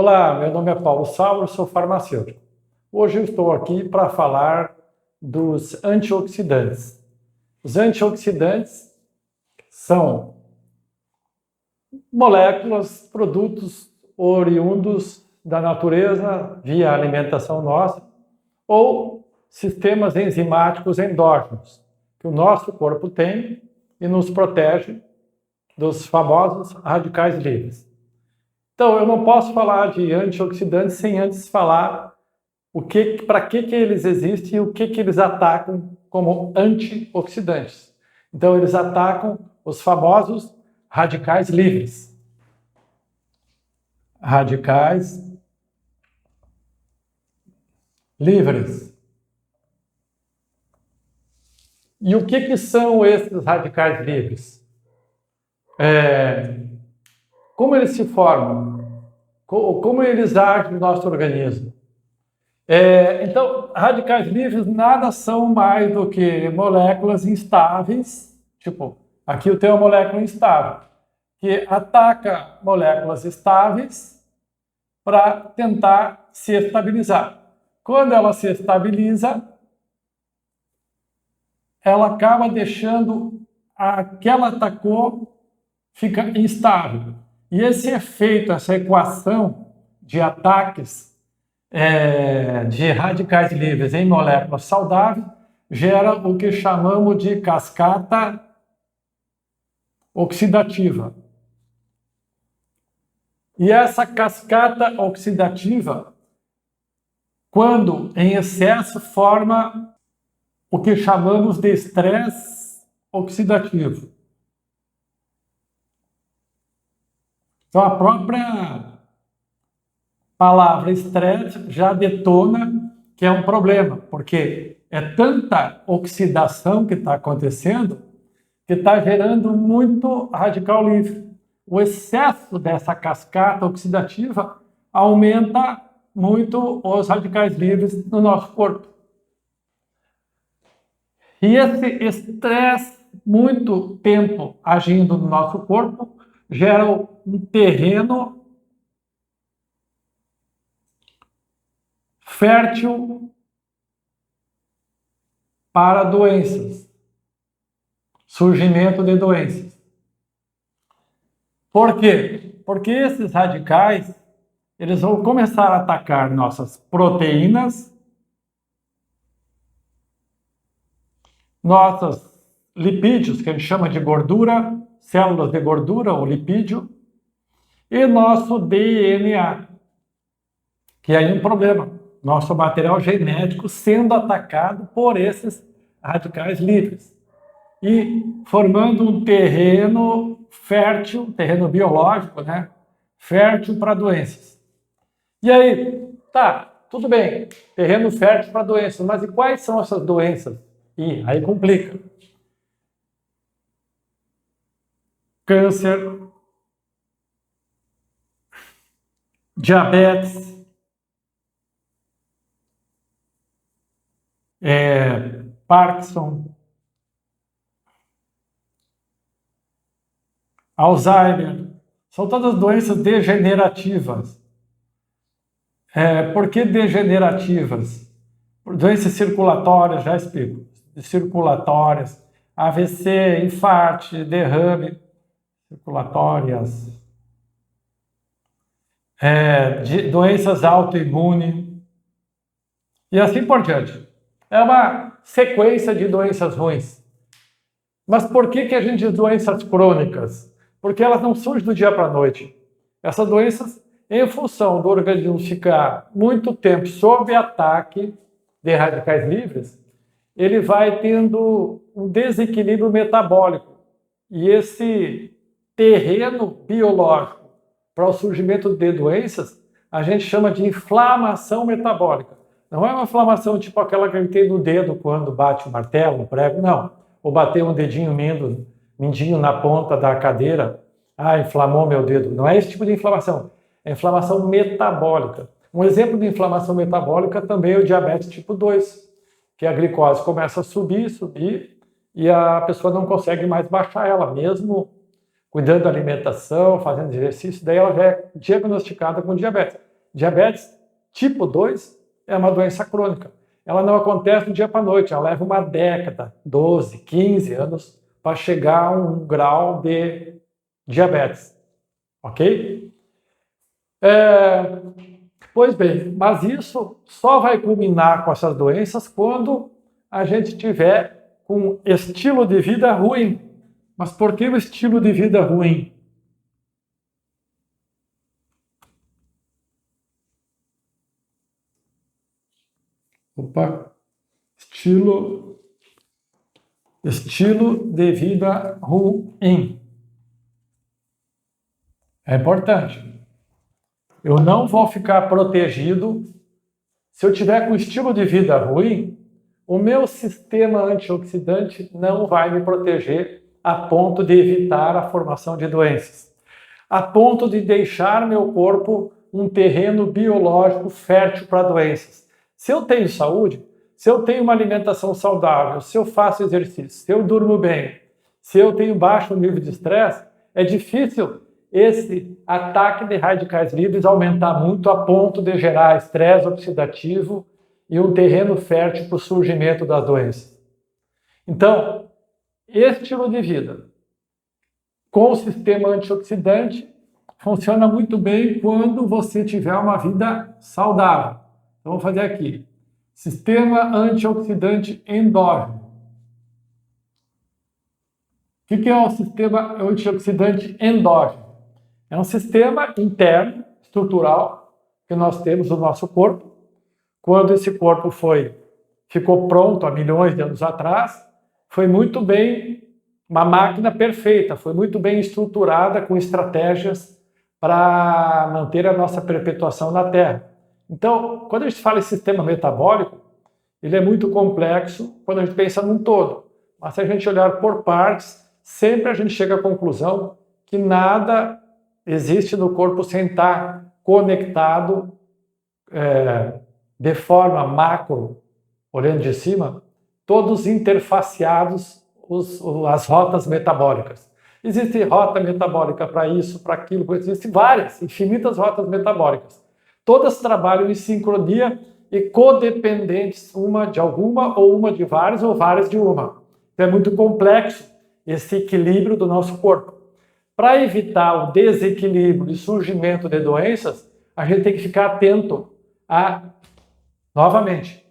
Olá, meu nome é Paulo Sauro, sou farmacêutico. Hoje eu estou aqui para falar dos antioxidantes. Os antioxidantes são moléculas, produtos oriundos da natureza via alimentação nossa ou sistemas enzimáticos endógenos que o nosso corpo tem e nos protege dos famosos radicais livres. Então, eu não posso falar de antioxidantes sem antes falar para que eles existem e o que eles atacam como antioxidantes. Então, eles atacam os famosos radicais livres. Radicais livres. E o que são esses radicais livres? Como eles se formam? Como eles agem no nosso organismo? Então, radicais livres nada são mais do que moléculas instáveis, tipo, aqui eu tenho uma molécula instável, que ataca moléculas estáveis para tentar se estabilizar. Quando ela se estabiliza, ela acaba deixando a que ela atacou fica instável. E esse efeito, essa equação de ataques de radicais livres em moléculas saudáveis gera o que chamamos de cascata oxidativa. E essa cascata oxidativa, quando em excesso, forma o que chamamos de estresse oxidativo. Então, a própria palavra estresse já detona que é um problema, porque é tanta oxidação que está acontecendo que está gerando muito radical livre. O excesso dessa cascata oxidativa aumenta muito os radicais livres no nosso corpo. E esse estresse, muito tempo agindo no nosso corpo, gera um terreno fértil para doenças, surgimento de doenças. Por quê? Porque esses radicais, eles vão começar a atacar nossas proteínas, nossos lipídios, que a gente chama de gordura, células de gordura ou lipídio, e nosso DNA, que é um problema, nosso material genético sendo atacado por esses radicais livres e formando um terreno fértil, terreno biológico, né? Fértil para doenças. E aí, tá, tudo bem, terreno fértil para doenças, mas e quais são essas doenças? E aí complica. Câncer, diabetes, Parkinson, Alzheimer, são todas doenças degenerativas. Por que degenerativas? Doenças circulatórias, já explico. Circulatórias, AVC, infarto, derrame, circulatórias, doenças autoimunes e assim por diante. É uma sequência de doenças ruins. Mas por que a gente diz doenças crônicas? Porque elas não surgem do dia para a noite. Essas doenças, em função do organismo ficar muito tempo sob ataque de radicais livres, ele vai tendo um desequilíbrio metabólico. E esse terreno biológico para o surgimento de doenças, a gente chama de inflamação metabólica. Não é uma inflamação tipo aquela que a gente tem no dedo quando bate o martelo, o prego, não. Ou bater um dedinho mindinho na ponta da cadeira, inflamou meu dedo. Não é esse tipo de inflamação, é inflamação metabólica. Um exemplo de inflamação metabólica também é o diabetes tipo 2, que a glicose começa a subir, e a pessoa não consegue mais baixar ela, mesmo cuidando da alimentação, fazendo exercício, daí ela já é diagnosticada com diabetes. Diabetes tipo 2 é uma doença crônica. Ela não acontece do dia para a noite, ela leva uma década, 12, 15 anos para chegar a um grau de diabetes. Ok? Pois bem, mas isso só vai culminar com essas doenças quando a gente tiver um estilo de vida ruim. Mas por que o estilo de vida ruim? Estilo de vida ruim. É importante. Eu não vou ficar protegido. Se eu tiver com estilo de vida ruim, o meu sistema antioxidante não vai me proteger a ponto de evitar a formação de doenças, a ponto de deixar meu corpo um terreno biológico fértil para doenças. Se eu tenho saúde, se eu tenho uma alimentação saudável, se eu faço exercício, se eu durmo bem, se eu tenho baixo nível de estresse, é difícil esse ataque de radicais livres aumentar muito a ponto de gerar estresse oxidativo e um terreno fértil para o surgimento das doenças. Então, estilo de vida com o sistema antioxidante funciona muito bem quando você tiver uma vida saudável. Então, vamos fazer aqui. Sistema antioxidante endógeno. O que é o sistema antioxidante endógeno? É um sistema interno, estrutural, que nós temos no nosso corpo. Quando esse corpo ficou pronto há milhões de anos atrás, foi muito bem, uma máquina perfeita, foi muito bem estruturada com estratégias para manter a nossa perpetuação na Terra. Então, quando a gente fala em sistema metabólico, ele é muito complexo quando a gente pensa num todo. Mas se a gente olhar por partes, sempre a gente chega à conclusão que nada existe no corpo sem estar conectado de forma macro, olhando de cima, todos interfaceados as rotas metabólicas. Existe rota metabólica para isso, para aquilo, existem várias, infinitas rotas metabólicas. Todas trabalham em sincronia e codependentes, uma de alguma, ou uma de várias, ou várias de uma. Então é muito complexo esse equilíbrio do nosso corpo. Para evitar o desequilíbrio e surgimento de doenças, a gente tem que ficar atento a, novamente,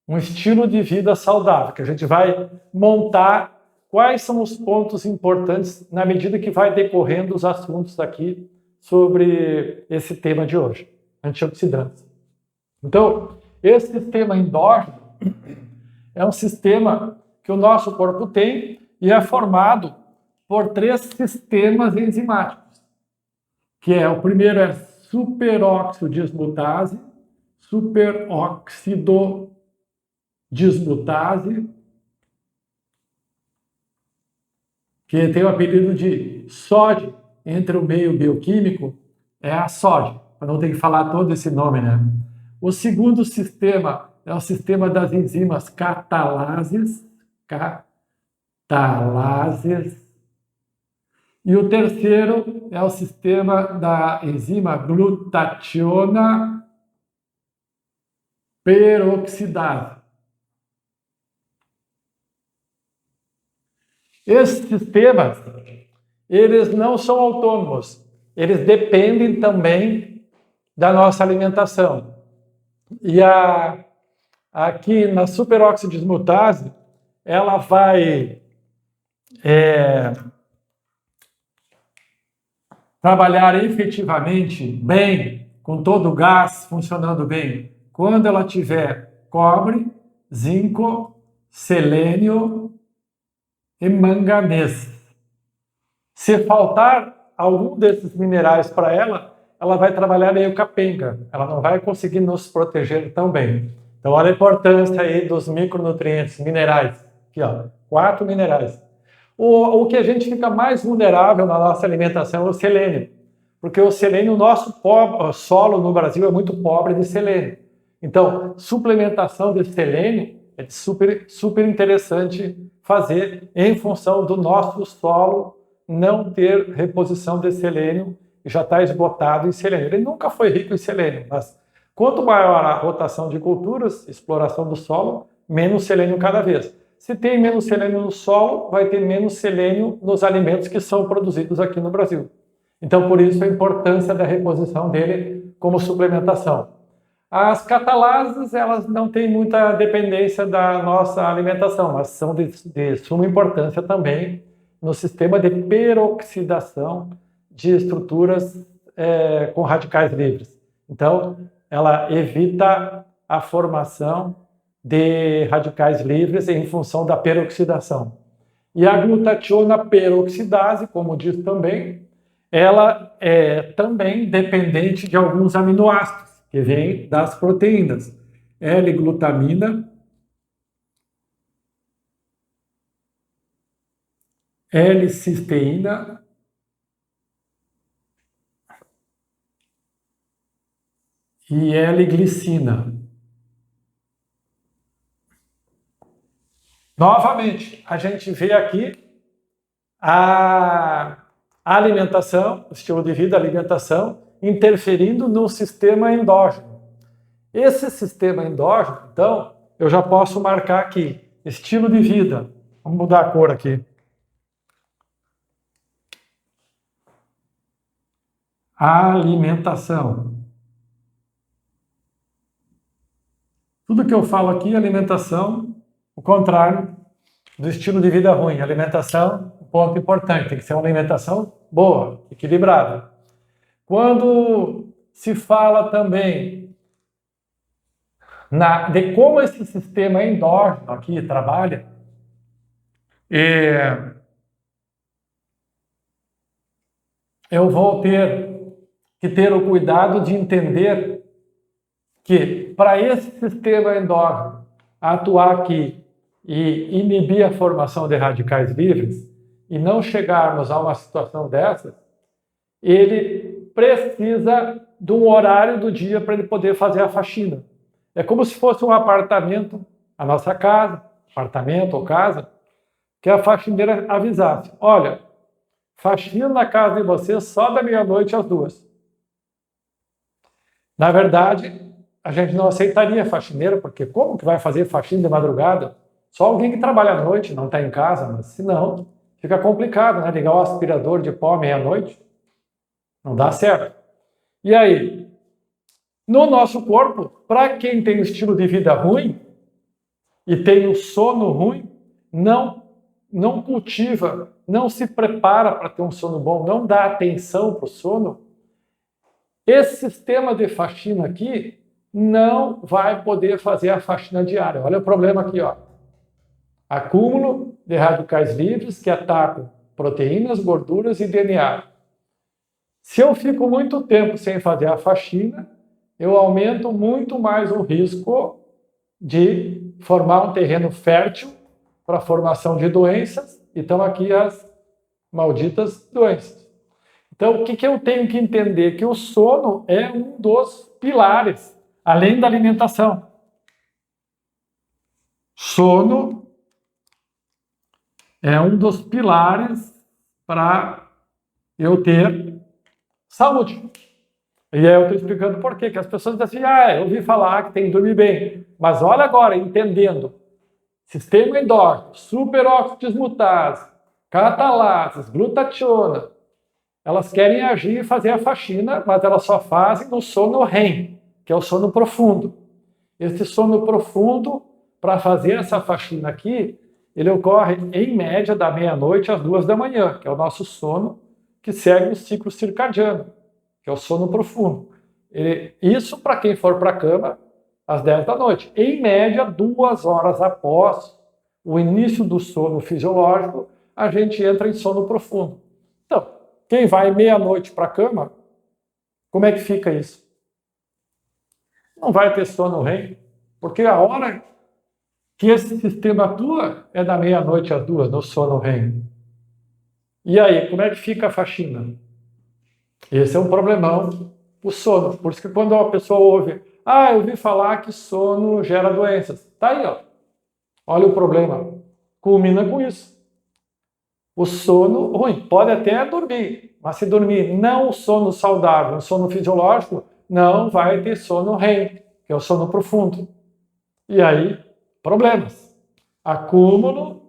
um estilo de vida saudável, que a gente vai montar quais são os pontos importantes na medida que vai decorrendo os assuntos aqui sobre esse tema de hoje, antioxidantes. Então, esse sistema endógeno é um sistema que o nosso corpo tem e é formado por 3 sistemas enzimáticos, que o primeiro é superoxidodismutase, que tem o apelido de SOD entre o meio bioquímico, é a SOD, para não ter que falar todo esse nome, né? O segundo sistema é o sistema das enzimas catalases, e o terceiro é o sistema da enzima glutationa peroxidase. Esses sistemas, eles não são autônomos, eles dependem também da nossa alimentação. E aqui na superoxidismutase, ela vai trabalhar efetivamente bem, com todo o gás funcionando bem, quando ela tiver cobre, zinco, selênio e manganês. Se faltar algum desses minerais para ela, ela vai trabalhar meio capenga, ela não vai conseguir nos proteger tão bem. Então, olha a importância aí dos micronutrientes, minerais. Aqui, ó, 4 minerais. O que a gente fica mais vulnerável na nossa alimentação é o selênio, porque o selênio, o nosso solo no Brasil é muito pobre de selênio. Então, suplementação de selênio é super interessante fazer em função do nosso solo não ter reposição de selênio e já está esgotado em selênio. Ele nunca foi rico em selênio, mas quanto maior a rotação de culturas, exploração do solo, menos selênio cada vez. Se tem menos selênio no solo, vai ter menos selênio nos alimentos que são produzidos aqui no Brasil. Então, por isso, a importância da reposição dele como suplementação. As catalases, elas não têm muita dependência da nossa alimentação, mas são de suma importância também no sistema de peroxidação de estruturas com radicais livres. Então, ela evita a formação de radicais livres em função da peroxidação. E a glutationa peroxidase, como diz também, ela é também dependente de alguns aminoácidos, que vêm das proteínas. L-glutamina, L-cisteína e L-glicina. Novamente, a gente vê aqui a alimentação, o estilo de vida, a alimentação, interferindo no sistema endógeno. Esse sistema endógeno, então, eu já posso marcar aqui, estilo de vida. Vamos mudar a cor aqui. Alimentação. Tudo que eu falo aqui, alimentação, o contrário do estilo de vida ruim. Alimentação, um ponto importante, tem que ser uma alimentação boa, equilibrada. Quando se fala também de como esse sistema endógeno aqui trabalha, eu vou ter que ter o cuidado de entender que para esse sistema endógeno atuar aqui e inibir a formação de radicais livres e não chegarmos a uma situação dessa, ele precisa de um horário do dia para ele poder fazer a faxina. É como se fosse um apartamento, a nossa casa, apartamento ou casa, que a faxineira avisasse: olha, faxina na casa de vocês só da meia-noite às 2. Na verdade, a gente não aceitaria faxineira, porque como que vai fazer faxina de madrugada? Só alguém que trabalha à noite, não está em casa, mas se não, fica complicado, né? Ligar o aspirador de pó meia-noite, não dá certo. E aí, no nosso corpo, para quem tem um estilo de vida ruim e tem um sono ruim, não cultiva, não se prepara para ter um sono bom, não dá atenção para o sono, esse sistema de faxina aqui não vai poder fazer a faxina diária. Olha o problema aqui, ó. Acúmulo de radicais livres que atacam proteínas, gorduras e DNA. Se eu fico muito tempo sem fazer a faxina, eu aumento muito mais o risco de formar um terreno fértil para a formação de doenças. Então aqui as malditas doenças. Então o que eu tenho que entender? Que o sono é um dos pilares, além da alimentação. Sono é um dos pilares para eu ter saúde. E aí eu estou explicando por quê. Que as pessoas dizem assim, eu ouvi falar que tem que dormir bem. Mas olha agora, entendendo. Sistema endógeno, superóxido dismutase, catalases, glutationa. Elas querem agir e fazer a faxina, mas elas só fazem no sono REM, que é o sono profundo. Esse sono profundo, para fazer essa faxina aqui, ele ocorre em média da meia-noite às 2 da manhã, que é o nosso sono que segue o ciclo circadiano, que é o sono profundo. Isso para quem for para a cama às 10 da noite. Em média, 2 horas após o início do sono fisiológico, a gente entra em sono profundo. Então, quem vai meia-noite para a cama, como é que fica isso? Não vai ter sono REM, porque a hora que esse sistema atua é da meia-noite às 2, no sono REM. E aí, como é que fica a faxina? Esse é um problemão, o sono. Por isso que quando a pessoa ouve, eu ouvi falar que sono gera doenças. Tá aí, ó. Olha o problema. Culmina com isso. o sono ruim. Pode até dormir, mas se dormir não o sono saudável, o sono fisiológico, não vai ter sono REM, que é o sono profundo. E aí, problemas. Acúmulo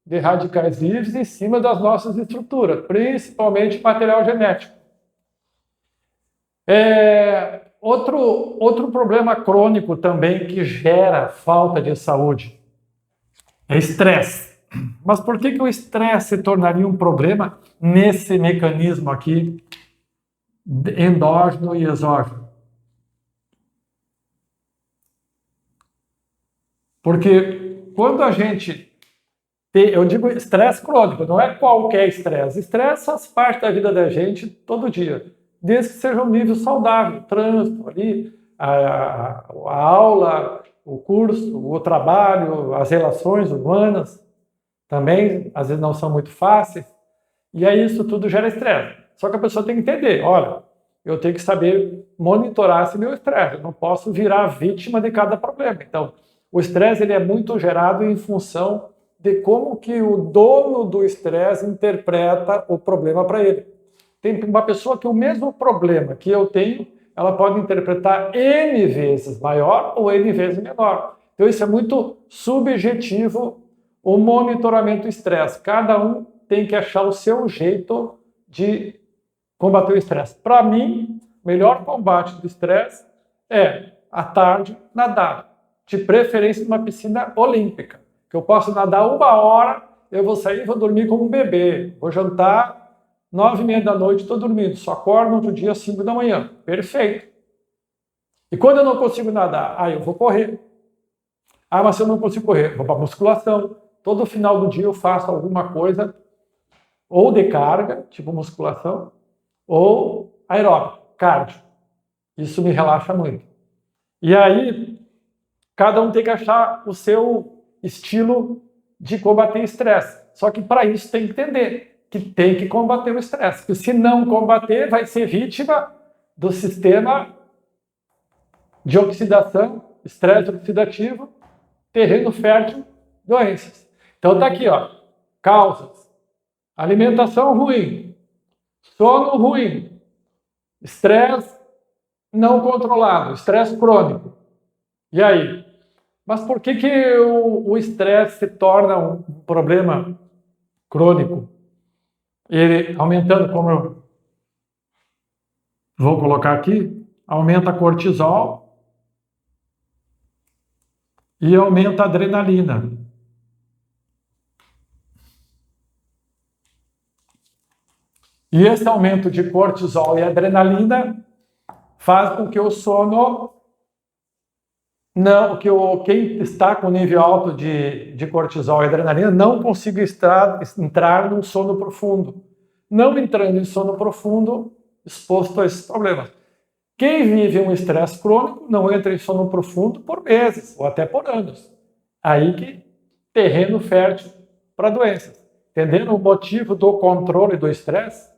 de radicais livres em cima das nossas estruturas, principalmente material genético. Outro problema crônico também que gera falta de saúde é estresse. Mas por que o estresse se tornaria um problema nesse mecanismo aqui, endógeno e exógeno? Porque quando a gente tem, eu digo estresse crônico, não é qualquer estresse. Estresse faz parte da vida da gente todo dia, desde que seja um nível saudável, trânsito ali, a aula, o curso, o trabalho, as relações humanas, também às vezes não são muito fáceis, e aí isso tudo gera estresse. Só que a pessoa tem que entender, olha, eu tenho que saber monitorar esse meu estresse, eu não posso virar vítima de cada problema. Então, o estresse ele é muito gerado em função de como que o dono do estresse interpreta o problema para ele. Tem uma pessoa que o mesmo problema que eu tenho, ela pode interpretar N vezes maior ou N vezes menor. Então isso é muito subjetivo, o monitoramento do estresse. Cada um tem que achar o seu jeito de combater o estresse. Para mim, o melhor combate do estresse é, à tarde, nadar. De preferência numa piscina olímpica. Que eu posso nadar 1 hora, eu vou sair e vou dormir como um bebê. Vou jantar 9h30 da noite, estou dormindo. Só acordo no outro dia às 5 da manhã. Perfeito. E quando eu não consigo nadar, eu vou correr. Mas se eu não consigo correr, vou para musculação. Todo final do dia eu faço alguma coisa, ou de carga, tipo musculação, ou aeróbico, cardio. Isso me relaxa muito. E aí, cada um tem que achar o seu estilo de combater estresse. Só que para isso tem que entender que tem que combater o estresse. Porque se não combater, vai ser vítima do sistema de oxidação, estresse oxidativo, terreno fértil, doenças. Então tá aqui, ó, causas: alimentação ruim, sono ruim, estresse não controlado, estresse crônico. E aí? Mas por que o estresse se torna um problema crônico? Ele aumentando, como eu vou colocar aqui, aumenta cortisol e aumenta a adrenalina. E esse aumento de cortisol e adrenalina faz com que o sono quem está com nível alto de cortisol e adrenalina não consiga entrar num sono profundo. Não entrando em sono profundo, exposto a esses problemas. Quem vive um estresse crônico não entra em sono profundo por meses ou até por anos. Aí que terreno fértil para doenças. Entendendo o motivo do controle do estresse?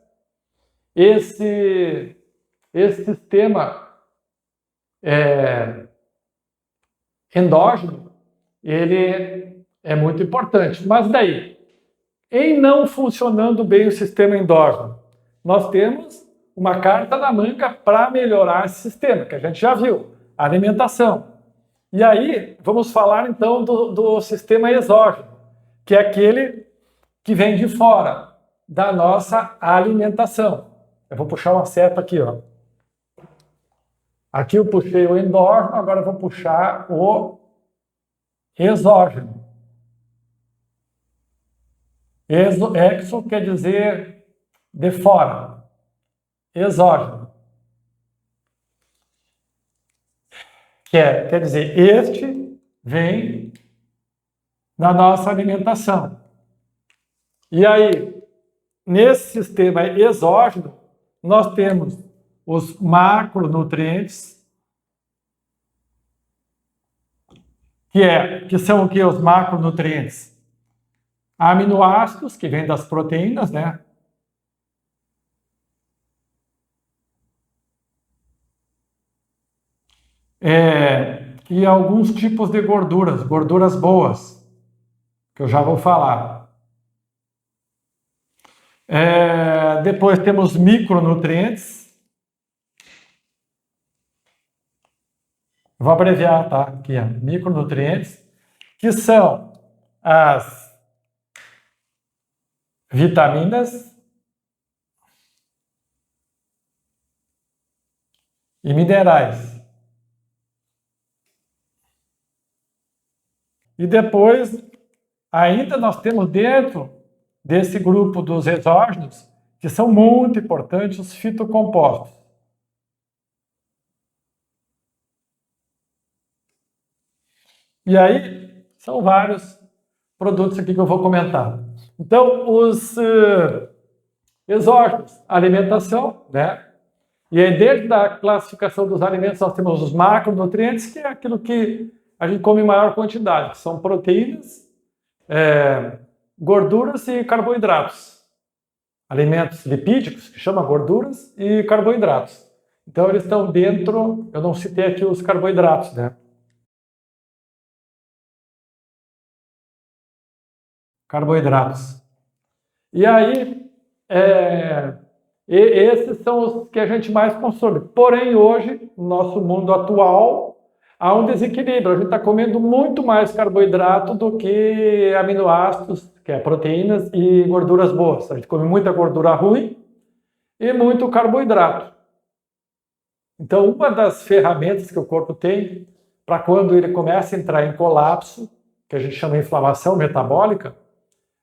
Esse sistema endógeno, ele é muito importante. Mas daí, em não funcionando bem o sistema endógeno, nós temos uma carta na manga para melhorar esse sistema, que a gente já viu, a alimentação. E aí, vamos falar então do sistema exógeno, que é aquele que vem de fora da nossa alimentação. Eu vou puxar uma seta aqui, ó. Aqui eu puxei o endógeno, agora eu vou puxar o exógeno. Exo quer dizer de fora. Exógeno. Quer dizer, este vem da nossa alimentação. E aí, nesse sistema exógeno, nós temos os macronutrientes, que são o que? Os macronutrientes? Aminoácidos, que vêm das proteínas, né? E alguns tipos de gorduras boas, que eu já vou falar. Depois temos micronutrientes. Vou abreviar, tá? Aqui, ó, micronutrientes, que são as vitaminas e minerais. E depois, ainda nós temos dentro desse grupo dos exógenos, que são muito importantes, os fitocompostos. E aí, são vários produtos aqui que eu vou comentar. Então, os exógenos, alimentação, né? E aí, dentro da classificação dos alimentos, nós temos os macronutrientes, que é aquilo que a gente come em maior quantidade, que são proteínas, gorduras e carboidratos. Alimentos lipídicos, que chama gorduras, e carboidratos. Então, eles estão dentro, eu não citei aqui os carboidratos, né? Carboidratos. E aí, esses são os que a gente mais consome. Porém, hoje, no nosso mundo atual, há um desequilíbrio. A gente está comendo muito mais carboidrato do que aminoácidos, que é proteínas e gorduras boas. A gente come muita gordura ruim e muito carboidrato. Então, uma das ferramentas que o corpo tem para quando ele começa a entrar em colapso, que a gente chama de inflamação metabólica,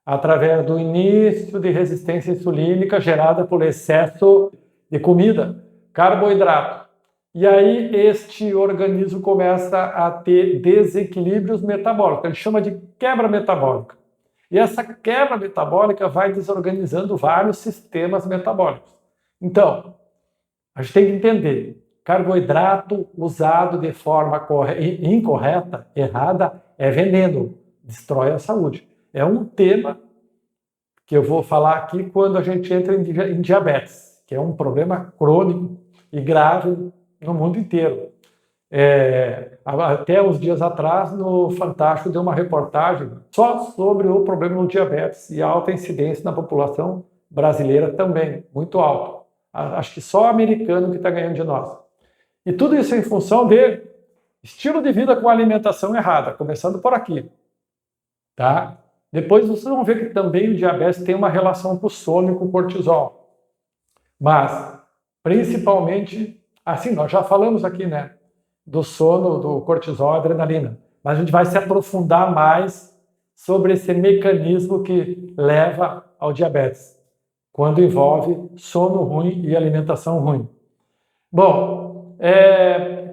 através do início de resistência insulínica gerada por excesso de comida, carboidrato. E aí este organismo começa a ter desequilíbrios metabólicos, ele chama de quebra metabólica. E essa quebra metabólica vai desorganizando vários sistemas metabólicos. Então, a gente tem que entender, carboidrato usado de forma incorreta, errada, é veneno, destrói a saúde. É um tema que eu vou falar aqui quando a gente entra em diabetes, que é um problema crônico e grave no mundo inteiro. Até uns dias atrás, no Fantástico, deu uma reportagem só sobre o problema do diabetes e a alta incidência na população brasileira também, muito alta. Acho que só o americano que está ganhando de nós. E tudo isso em função de estilo de vida com alimentação errada, começando por aqui. Tá? Depois vocês vão ver que também o diabetes tem uma relação com o sono e com o cortisol. Mas, principalmente, assim, nós já falamos aqui, né, do sono, do cortisol e adrenalina. Mas a gente vai se aprofundar mais sobre esse mecanismo que leva ao diabetes, quando envolve sono ruim e alimentação ruim. Bom,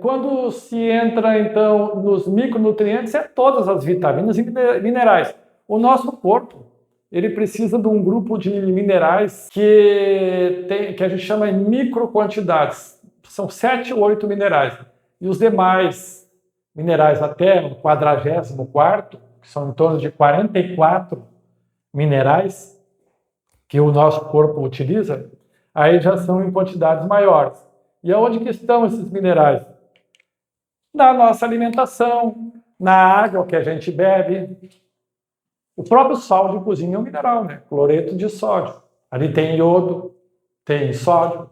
quando se entra, então, nos micronutrientes, é todas as vitaminas e minerais. O nosso corpo, ele precisa de um grupo de minerais que a gente chama de microquantidades. São 7 ou 8 minerais. E os demais minerais até o 44º, que são em torno de 44 minerais que o nosso corpo utiliza, aí já são em quantidades maiores. E aonde que estão esses minerais? Na nossa alimentação, na água que a gente bebe. O próprio sal de cozinha é um mineral, né? Cloreto de sódio. Ali tem iodo, tem sódio.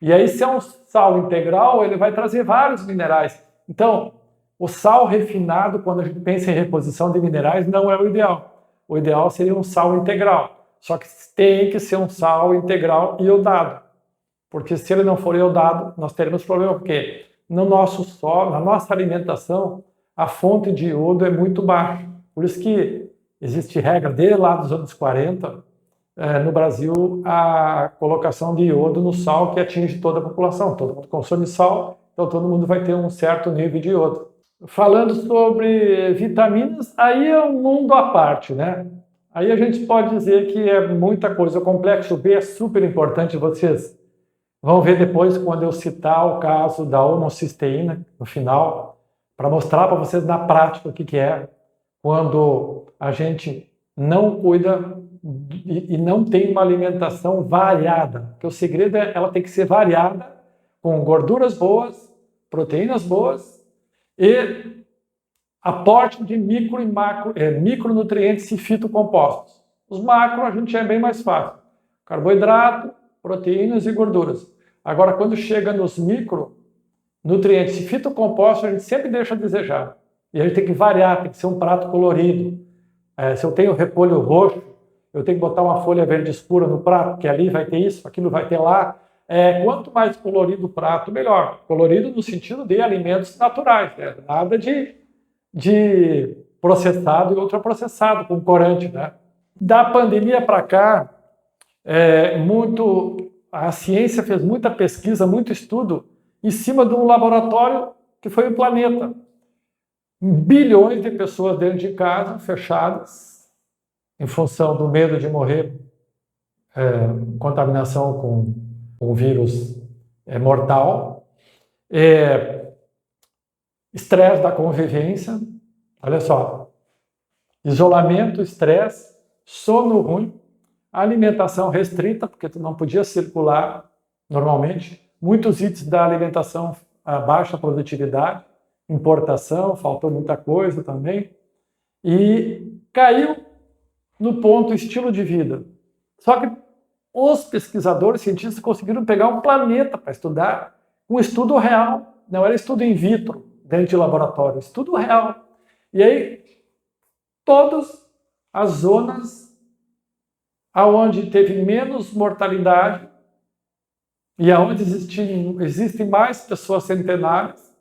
E aí, se é um sal integral, ele vai trazer vários minerais. Então, o sal refinado, quando a gente pensa em reposição de minerais, não é o ideal. O ideal seria um sal integral. Só que tem que ser um sal integral iodado. Porque se ele não for iodado, nós teremos problema. Porque no nosso solo, na nossa alimentação, a fonte de iodo é muito baixa. Por isso que existe regra desde lá dos anos 40, no Brasil, a colocação de iodo no sal que atinge toda a população. Todo mundo consome sal, então todo mundo vai ter um certo nível de iodo. Falando sobre vitaminas, aí é um mundo à parte, né? Aí a gente pode dizer que é muita coisa. O complexo B é super importante, vocês vão ver depois quando eu citar o caso da homocisteína no final, para mostrar para vocês na prática o que é quando a gente não cuida e não tem uma alimentação variada. Porque o segredo é ela tem que ser variada, com gorduras boas, proteínas boas e aporte de micro e macro, micronutrientes e fitocompostos. Os macro a gente é bem mais fácil. carboidrato, proteínas e gorduras. Agora, quando chega nos micronutrientes e fitocompostos, a gente sempre deixa a desejar. E a gente tem que variar, tem que ser um prato colorido. Se eu tenho repolho roxo, eu tenho que botar uma folha verde escura no prato, porque ali vai ter isso, aquilo vai ter lá. Quanto mais colorido o prato, melhor. Colorido no sentido de alimentos naturais, né? Nada de processado e ultraprocessado, com corante, né? Da pandemia para cá, a ciência fez muita pesquisa, muito estudo em cima de um laboratório que foi o planeta. Bilhões de pessoas dentro de casa, fechadas, em função do medo de morrer, contaminação com um vírus mortal, estresse da convivência, olha só, isolamento, estresse, sono ruim, alimentação restrita, porque tu não podia circular normalmente, muitos itens da alimentação a baixa produtividade, importação, faltou muita coisa também, e caiu no ponto estilo de vida. Só que os pesquisadores, cientistas conseguiram pegar um planeta para estudar, um estudo real, não era estudo in vitro, dentro de laboratório, estudo real. E aí, todas as zonas aonde teve menos mortalidade e aonde existem mais pessoas centenárias,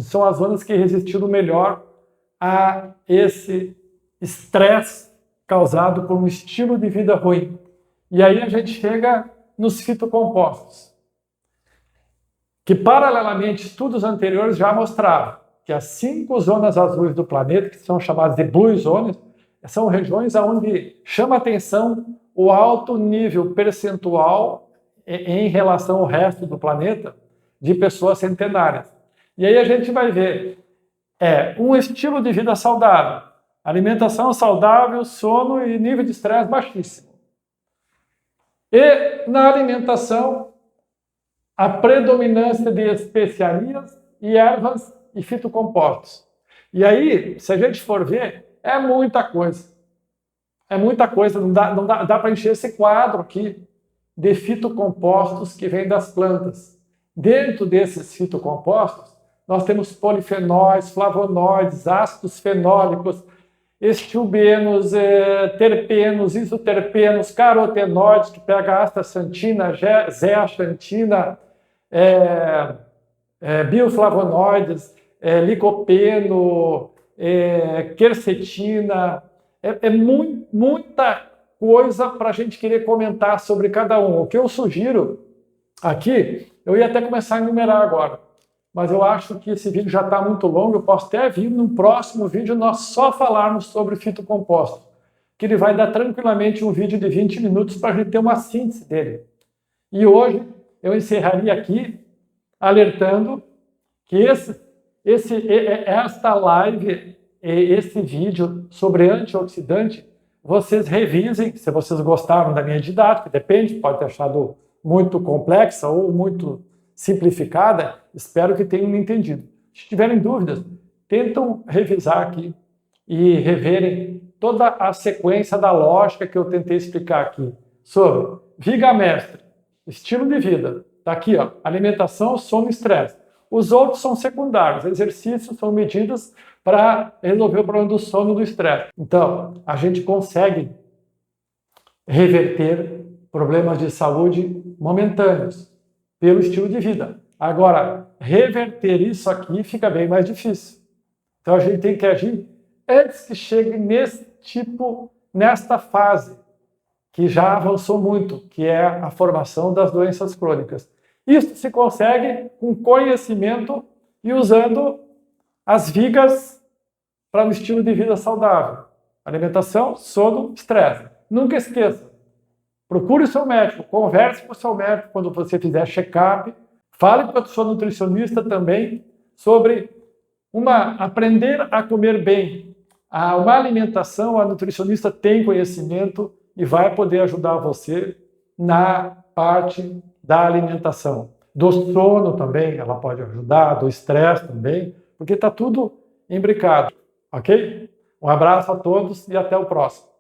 são as zonas que resistiram melhor a esse estresse causado por um estilo de vida ruim. E aí a gente chega nos fitocompostos, que paralelamente estudos anteriores já mostravam que as 5 zonas azuis do planeta, que são chamadas de blue zones, são regiões onde chama atenção o alto nível percentual em relação ao resto do planeta de pessoas centenárias. E aí a gente vai ver um estilo de vida saudável, alimentação saudável, sono e nível de estresse baixíssimo. E na alimentação, a predominância de especiarias e ervas e fitocompostos. E aí, se a gente for ver, é muita coisa. É muita coisa, não dá para encher esse quadro aqui de fitocompostos que vêm das plantas. Dentro desses fitocompostos, nós temos polifenóis, flavonoides, ácidos fenólicos, estilbenos, terpenos, isoterpenos, carotenoides, que pega astaxantina, zeaxantina, bioflavonoides, licopeno, quercetina. Muita coisa para a gente querer comentar sobre cada um. O que eu sugiro aqui, eu ia até começar a enumerar agora, mas eu acho que esse vídeo já está muito longo, eu posso até vir no próximo vídeo nós só falarmos sobre fitocomposto, que ele vai dar tranquilamente um vídeo de 20 minutos para a gente ter uma síntese dele. E hoje eu encerraria aqui alertando que esta live, esse vídeo sobre antioxidante, vocês revisem, se vocês gostaram da minha didática, depende, pode ter achado muito complexa ou muito simplificada, espero que tenham entendido. Se tiverem dúvidas, tentam revisar aqui e reverem toda a sequência da lógica que eu tentei explicar aqui sobre Viga Mestre, estilo de vida, tá aqui, ó, alimentação, sono e estresse. Os outros são secundários, exercícios são medidas para resolver o problema do sono e do estresse. Então, a gente consegue reverter problemas de saúde momentâneos pelo estilo de vida. Agora, reverter isso aqui fica bem mais difícil. Então, a gente tem que agir antes que chegue nesta fase, que já avançou muito, que é a formação das doenças crônicas. Isso se consegue com conhecimento e usando as vigas para um estilo de vida saudável. Alimentação, sono, estresse. Nunca esqueça, procure o seu médico, converse com o seu médico quando você fizer check-up, fale com a sua nutricionista também sobre aprender a comer bem. Uma alimentação, a nutricionista tem conhecimento e vai poder ajudar você na parte da alimentação. Do sono também, ela pode ajudar, do estresse também, porque está tudo imbricado, ok? Um abraço a todos e até o próximo.